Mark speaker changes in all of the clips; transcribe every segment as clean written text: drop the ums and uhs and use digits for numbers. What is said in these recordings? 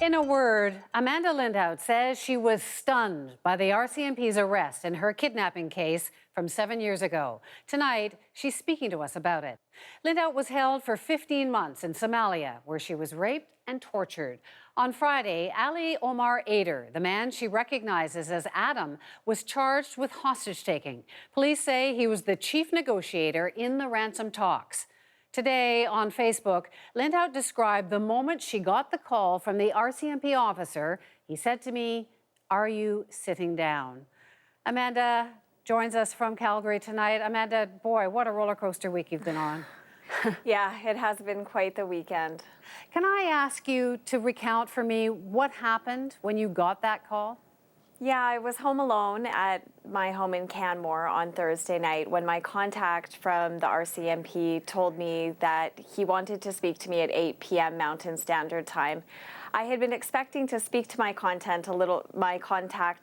Speaker 1: In a word, Amanda Lindhout says she was stunned by the RCMP's arrest in her kidnapping case from 7 years ago. Tonight, she's speaking to us about it. Lindhout was held for 15 months in Somalia, where she was raped and tortured. On Friday, Ali Omar Ader, the man she recognizes as Adam, was charged with hostage-taking. Police say he was the chief negotiator in the ransom talks. Today on Facebook, Lindhout described the moment she got the call from the RCMP officer. He said to me, "Are you sitting down?" Amanda joins us from Calgary tonight. Amanda, boy, what a roller coaster week you've been on.
Speaker 2: Yeah, it has been quite the weekend.
Speaker 1: Can I ask you to recount for me what happened when you got that call?
Speaker 2: Yeah, I was home alone at my home in Canmore on Thursday night when my contact from the RCMP told me that he wanted to speak to me at 8 p.m. Mountain Standard Time. I had been expecting to speak to my contact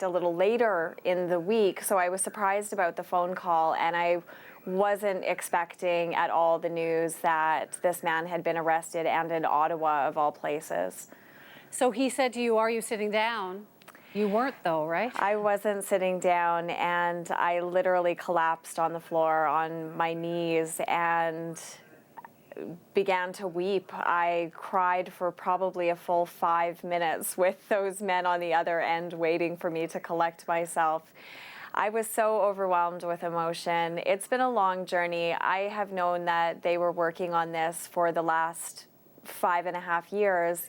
Speaker 2: a little later in the week, so I was surprised about the phone call, and I wasn't expecting at all the news that this man had been arrested, and in Ottawa of all places.
Speaker 1: So he said to you, "Are you sitting down?" You weren't, though, right?
Speaker 2: I wasn't sitting down, and I literally collapsed on the floor on my knees and began to weep. I cried for probably a full 5 minutes with those men on the other end waiting for me to collect myself. I was so overwhelmed with emotion. It's been a long journey. I have known that they were working on this for the last 5.5 years.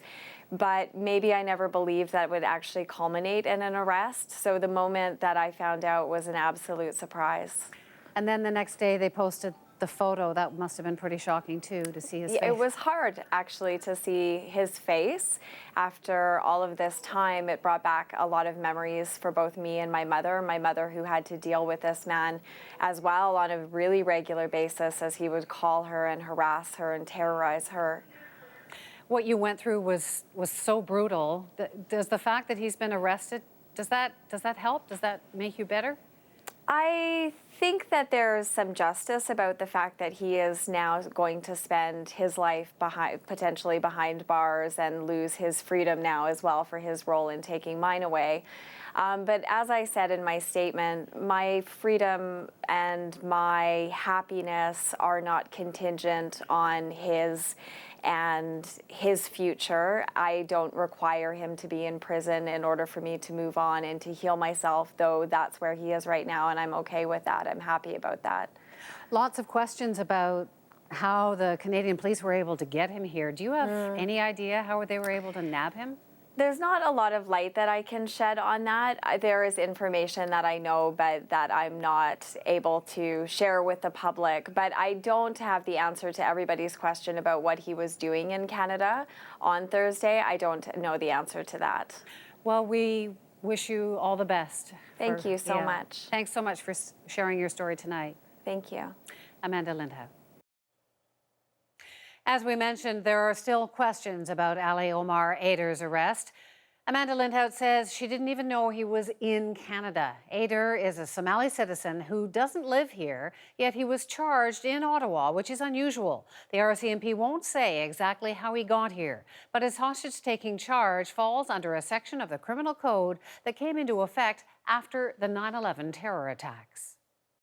Speaker 2: But maybe I never believed that would actually culminate in an arrest. So the moment that I found out was an absolute surprise.
Speaker 1: And then the next day they posted the photo. That must have been pretty shocking, too, to see his face.
Speaker 2: It was hard, actually, to see his face. After all of this time, it brought back a lot of memories for both me and my mother who had to deal with this man as well on a really regular basis, as he would call her and harass her and terrorize her.
Speaker 1: What you went through was so brutal. Does the fact that he's been arrested, does that help? Does that make you better?
Speaker 2: I think that there's some justice about the fact that he is now going to spend his life potentially behind bars and lose his freedom now as well for his role in taking mine away. But as I said in my statement, my freedom and my happiness are not contingent on his future. I don't require him to be in prison in order for me to move on and to heal myself, though that's where he is right now, and I'm okay with that. I'm happy about that.
Speaker 1: Lots of questions about how the Canadian police were able to get him here. Do you have any idea how they were able to nab him?
Speaker 2: There's not a lot of light that I can shed on that. There is information that I know, but that I'm not able to share with the public. But I don't have the answer to everybody's question about what he was doing in Canada on Thursday. I don't know the answer to that.
Speaker 1: Well, we wish you all the best.
Speaker 2: Thank you so much.
Speaker 1: Thanks so much for sharing your story tonight.
Speaker 2: Thank you.
Speaker 1: Amanda Lindhout. As we mentioned, there are still questions about Ali Omar Ader's arrest. Amanda Lindhout says she didn't even know he was in Canada. Ader is a Somali citizen who doesn't live here, yet he was charged in Ottawa, which is unusual. The RCMP won't say exactly how he got here, but his hostage-taking charge falls under a section of the Criminal Code that came into effect after the 9/11 terror attacks.